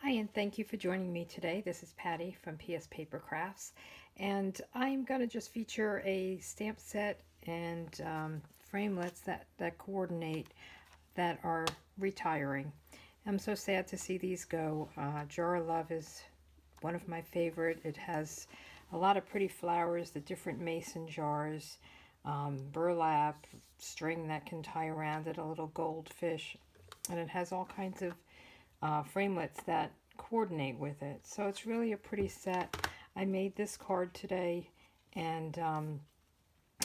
Hi, and thank you for joining me today. This is Patty from PS Paper Crafts, and I'm going to just feature a stamp set and framelits that coordinate that are retiring. I'm so sad to see these go. Jar of Love is one of my favorite. It has a lot of pretty flowers, the different mason jars, burlap, string that can tie around it, a little goldfish, and it has all kinds of framelits that coordinate with it. So it's really a pretty set. I made this card today, and I'm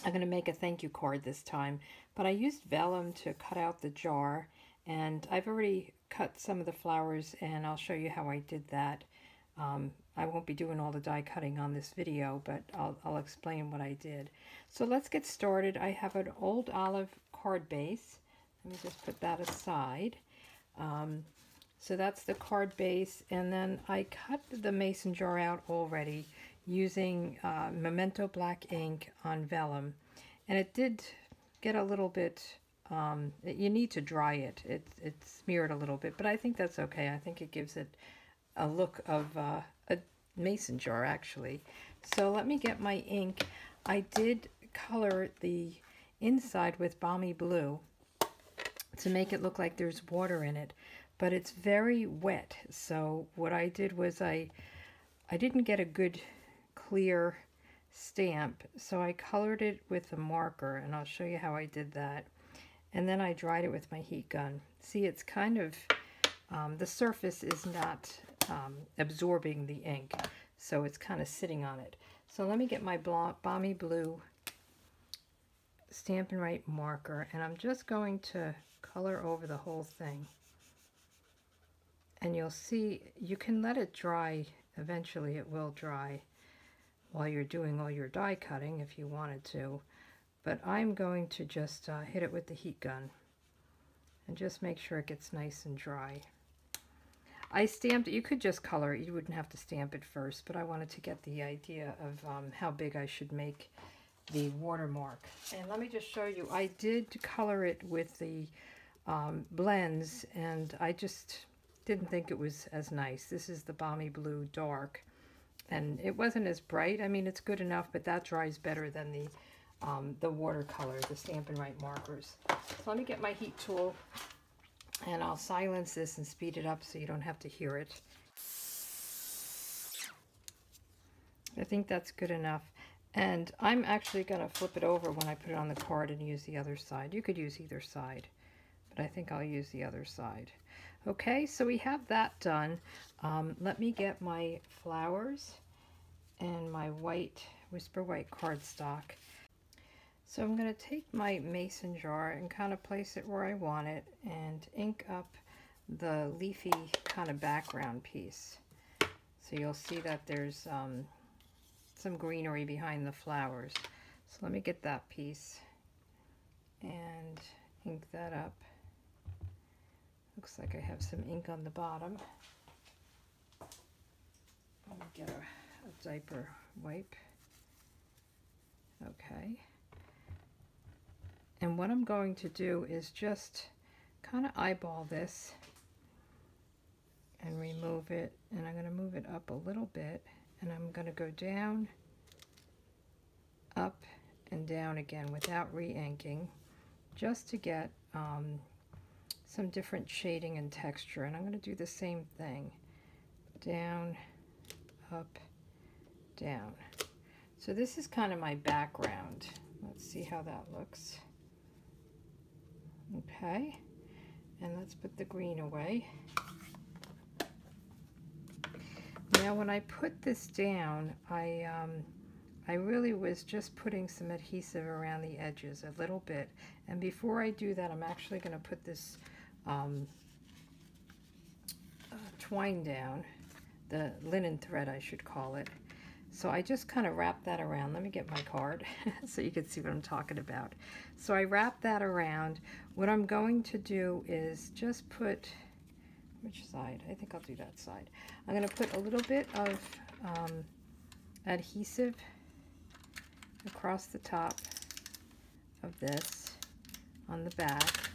going to make a thank you card this time. But I used vellum to cut out the jar, and I've already cut some of the flowers, and I'll show you how I did that. I won't be doing all the die cutting on this video, but I'll explain what I did. So let's get started. I have an old olive card base. Let me just put that aside. So that's the card base, and then I cut the mason jar out already using Memento black ink on vellum, and it did get a little bit, you need to dry it. It smeared a little bit, but I think that's okay. I think it gives it a look of a mason jar actually. So let me get my ink. I did color the inside with balmy blue to make it look like there's water in it, but it's very wet. So what I did was I didn't get a good clear stamp, so I colored it with a marker, and I'll show you how I did that. And then I dried it with my heat gun. See, it's kind of the surface is not absorbing the ink, so it's kind of sitting on it. So let me get my balmy blue Stampin' Write marker, and I'm just going to color over the whole thing. And you'll see, you can let it dry. Eventually it will dry while you're doing all your die cutting if you wanted to. But I'm going to just hit it with the heat gun and just make sure it gets nice and dry. I stamped it. You could just color it. You wouldn't have to stamp it first, but I wanted to get the idea of how big I should make the watermark. And let me just show you. I did color it with the blends, and I just didn't think it was as nice. This is the balmy blue dark, and it wasn't as bright. I mean, it's good enough, but that dries better than the watercolor, the Stampin' Write markers. So let me get my heat tool, and I'll silence this and speed it up so you don't have to hear it. I think that's good enough. And I'm actually going to flip it over when I put it on the card and use the other side. You could use either side, but I think I'll use the other side. Okay, so we have that done. Let me get my flowers and my white, Whisper White cardstock. So I'm going to take my mason jar and kind of place it where I want it and ink up the leafy kind of background piece. So you'll see that there's some greenery behind the flowers. So let me get that piece and ink that up. Looks like I have some ink on the bottom. Let me get a diaper wipe. Okay. And what I'm going to do is just kind of eyeball this and remove it. And I'm going to move it up a little bit. And I'm going to go down, up, and down again without re-inking, just to get some different shading and texture. And I'm going to do the same thing. Down, up, down. So this is kind of my background. Let's see how that looks. Okay. And let's put the green away. Now when I put this down, I really was just putting some adhesive around the edges a little bit. And before I do that, I'm actually going to put this twine down, the linen thread I should call it. So I just kind of wrap that around. Let me get my card so you can see what I'm talking about. So I wrap that around. What I'm going to do is just put, which side? I think I'll do that side. I'm going to put a little bit of adhesive across the top of this on the back,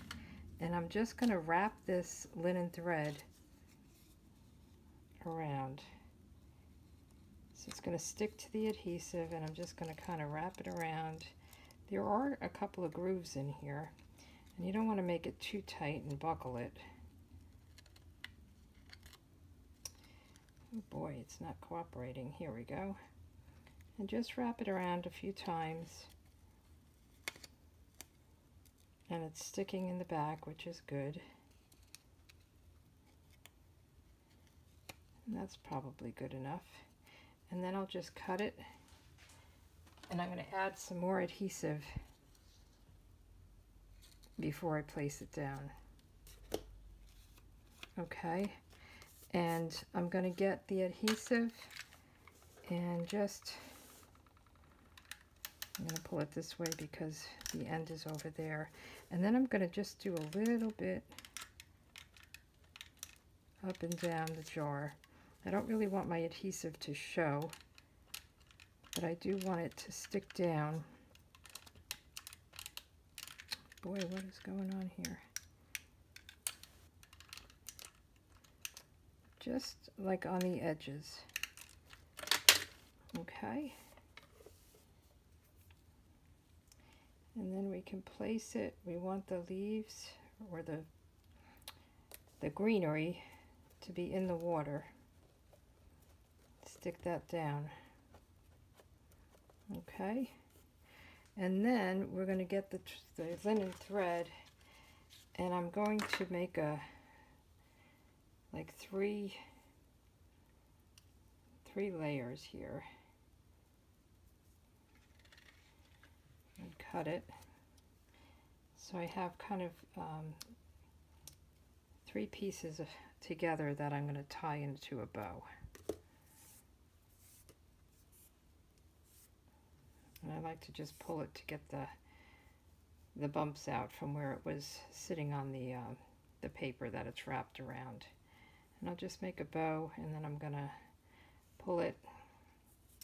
and I'm just going to wrap this linen thread around. So it's going to stick to the adhesive, and I'm just going to kind of wrap it around. There are a couple of grooves in here, and you don't want to make it too tight and buckle it. Oh boy, it's not cooperating. Here we go. And just wrap it around a few times. And it's sticking in the back, which is good. And that's probably good enough. And then I'll just cut it. And I'm going to add some more adhesive before I place it down. Okay. And I'm going to get the adhesive and just, I'm going to pull it this way because the end is over there. And then I'm going to just do a little bit up and down the jar. I don't really want my adhesive to show, but I do want it to stick down. Boy, what is going on here? Just like on the edges. Okay. And then we can place it. We want the leaves or the greenery to be in the water. Stick that down. Okay. And then we're going to get the linen thread, and I'm going to make like three layers here. And cut it. So I have kind of 3 pieces together that I'm going to tie into a bow. And I like to just pull it to get the bumps out from where it was sitting on the paper that it's wrapped around. And I'll just make a bow, and then I'm going to pull it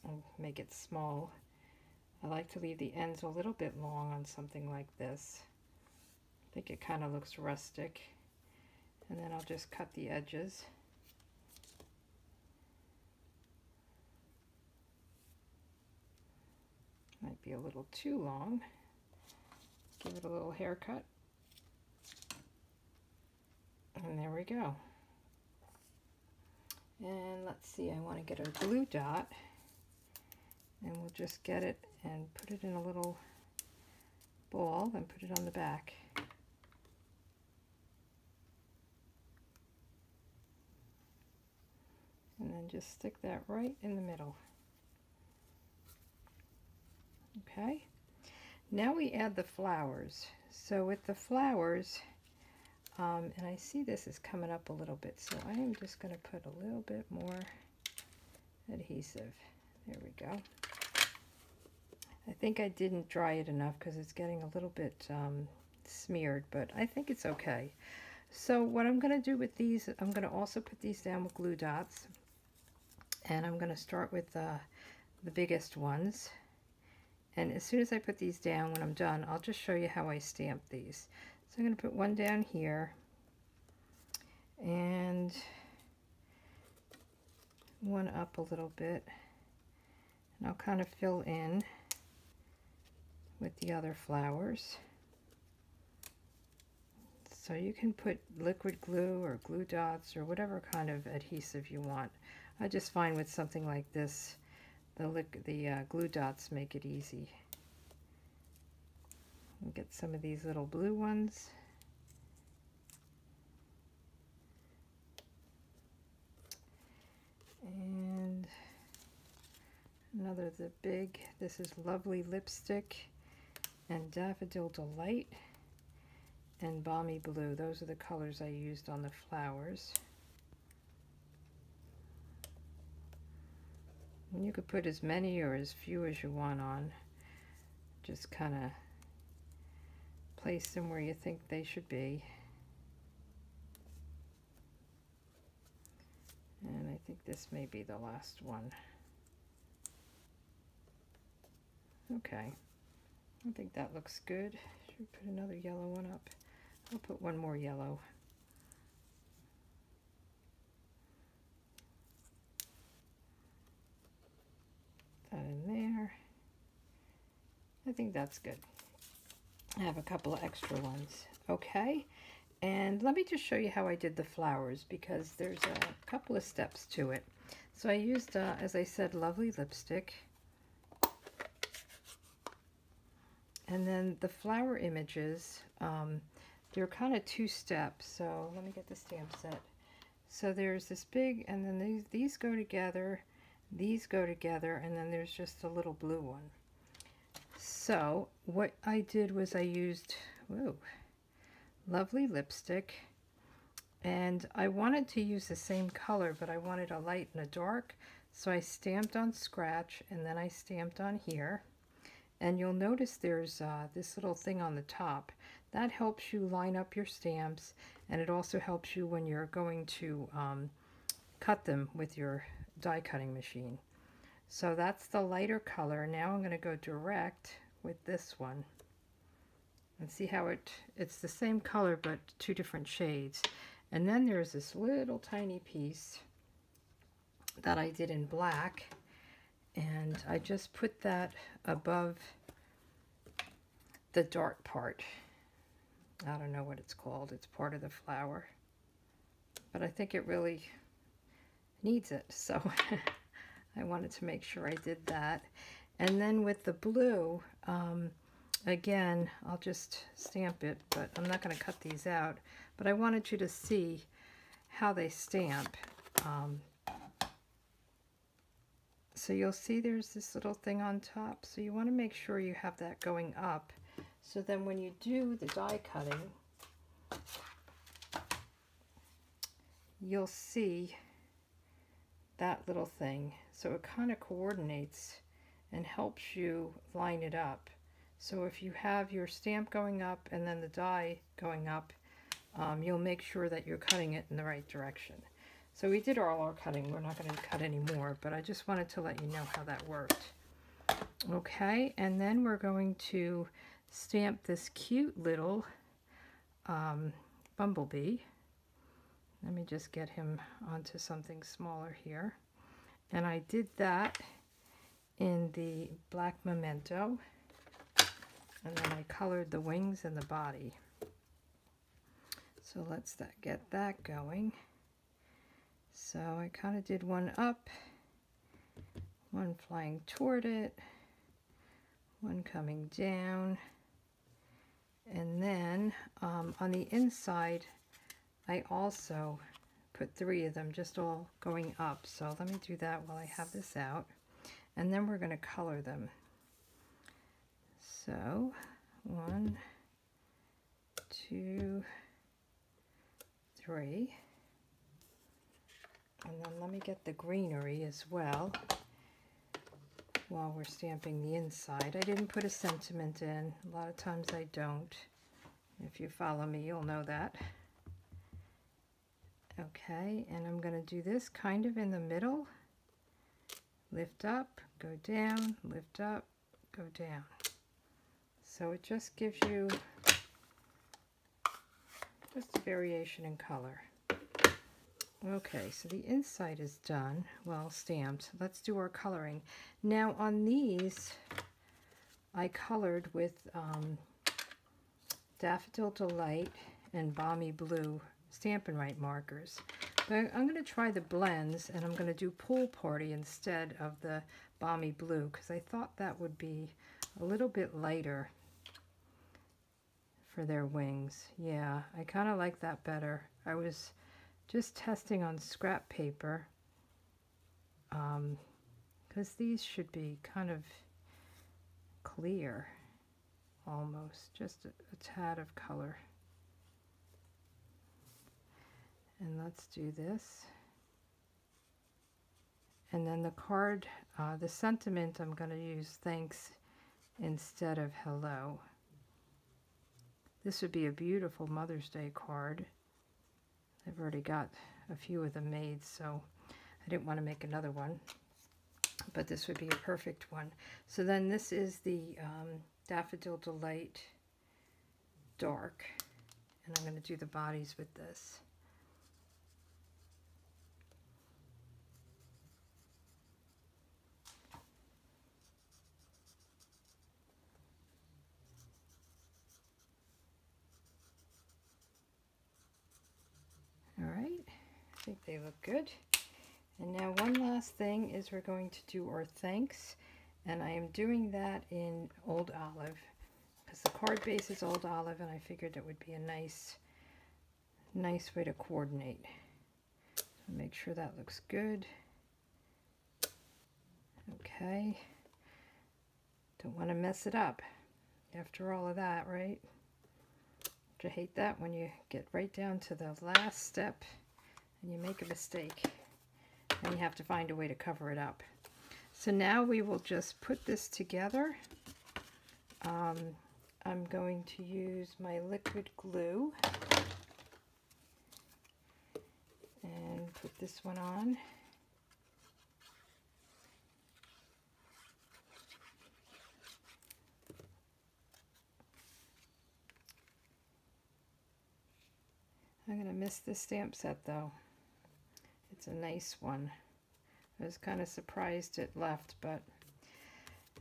and make it small. I like to leave the ends a little bit long on something like this. I think it kind of looks rustic. And then I'll just cut the edges. Might be a little too long. Give it a little haircut. And there we go. And let's see, I want to get a glue dot. And we'll just get it and put it in a little ball and put it on the back. And then just stick that right in the middle. Okay. Now we add the flowers. So with the flowers, and I see this is coming up a little bit, so I am just going to put a little bit more adhesive. There we go. I think I didn't dry it enough because it's getting a little bit smeared, but I think it's okay. So what I'm going to do with these, I'm going to also put these down with glue dots, and I'm going to start with the biggest ones. And as soon as I put these down, when I'm done, I'll just show you how I stamp these. So I'm going to put one down here, and one up a little bit, and I'll kind of fill in with the other flowers. So you can put liquid glue or glue dots or whatever kind of adhesive you want. I just find with something like this, the glue dots make it easy. And get some of these little blue ones. And another this is Lovely Lipstick and Daffodil Delight and Balmy Blue. Those are the colors I used on the flowers. And you could put as many or as few as you want on. Just kind of place them where you think they should be. And I think this may be the last one. Okay, I think that looks good. Should we put another yellow one up? I'll put one more yellow. that in there. I think that's good. I have a couple of extra ones. Okay, and let me just show you how I did the flowers, because there's a couple of steps to it. So I used, as I said, lovely lipstick. And then the flower images, they're kind of two steps. So let me get the stamp set. So there's this big, and then these go together, these go together, and then there's just a little blue one. So what I did was I used, whoa, lovely lipstick, and I wanted to use the same color, but I wanted a light and a dark. So I stamped on scratch, and then I stamped on here. And you'll notice there's this little thing on the top. That helps you line up your stamps, and it also helps you when you're going to cut them with your die cutting machine. So that's the lighter color. Now I'm going to go direct with this one. And see how it's the same color but two different shades. And then there's this little tiny piece that I did in black. And I just put that above the dark part. I don't know what it's called. It's part of the flower. But I think it really needs it. So I wanted to make sure I did that. And then with the blue, again, I'll just stamp it, but I'm not going to cut these out. But I wanted you to see how they stamp. So you'll see there's this little thing on top. So you want to make sure you have that going up. So then when you do the die cutting, you'll see that little thing. So it kind of coordinates and helps you line it up. So if you have your stamp going up and then the die going up, you'll make sure that you're cutting it in the right direction. So we did all our cutting. We're not going to cut any more, but I just wanted to let you know how that worked. Okay, and then we're going to stamp this cute little bumblebee. Let me just get him onto something smaller here. And I did that in the black memento. And then I colored the wings and the body. So let's get that going. So I kind of did one up, one flying toward it, one coming down, and then on the inside I also put 3 of them just all going up. So let me do that while I have this out, and then we're going to color them. So 1, 2, 3. And then let me get the greenery as well while we're stamping the inside. I didn't put a sentiment in. A lot of times I don't. If you follow me, you'll know that. Okay, and I'm going to do this kind of in the middle. Lift up, go down, lift up, go down. So it just gives you just a variation in color. Okay, so the inside is done, well stamped. Let's do our coloring. Now on these, I colored with Daffodil Delight and Balmy Blue Stampin' Right markers. But I'm going to try the blends, and I'm going to do Pool Party instead of the Balmy Blue, because I thought that would be a little bit lighter for their wings. Yeah, I kind of like that better. I was just testing on scrap paper, because these should be kind of clear, almost, just a tad of color. And let's do this. And then the card, the sentiment, I'm going to use thanks instead of hello. This would be a beautiful Mother's Day card. I've already got a few of them made, so I didn't want to make another one. But this would be a perfect one. So then this is the Daffodil Delight Dark. And I'm going to do the bodies with this. think they look good. And now one last thing is we're going to do our thanks, and I am doing that in Old Olive because the card base is Old Olive, and I figured it would be a nice way to coordinate. So make sure that looks good. Okay. Don't want to mess it up after all of that, right? You hate that when you get right down to the last step and you make a mistake and you have to find a way to cover it up. So now we will just put this together. I'm going to use my liquid glue and put this one on. I'm going to miss this stamp set though. It's a nice one. I was kind of surprised it left, but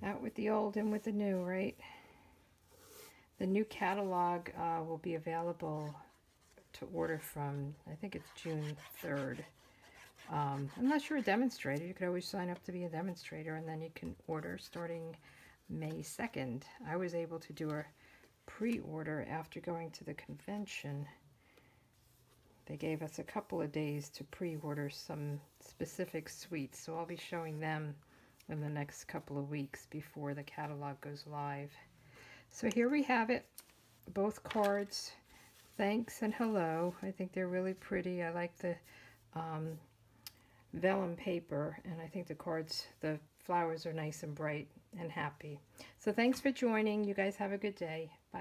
out with the old and with the new, right? The new catalog will be available to order from, I think it's June 3rd. Unless you're a demonstrator, you could always sign up to be a demonstrator, and then you can order starting May 2nd. I was able to do a pre-order after going to the convention. They gave us a couple of days to pre-order some specific suites, so I'll be showing them in the next couple of weeks before the catalog goes live. So here we have it, both cards, thanks and hello. I think they're really pretty. I like the vellum paper, and I think the cards, the flowers are nice and bright and happy. So thanks for joining. You guys have a good day. Bye.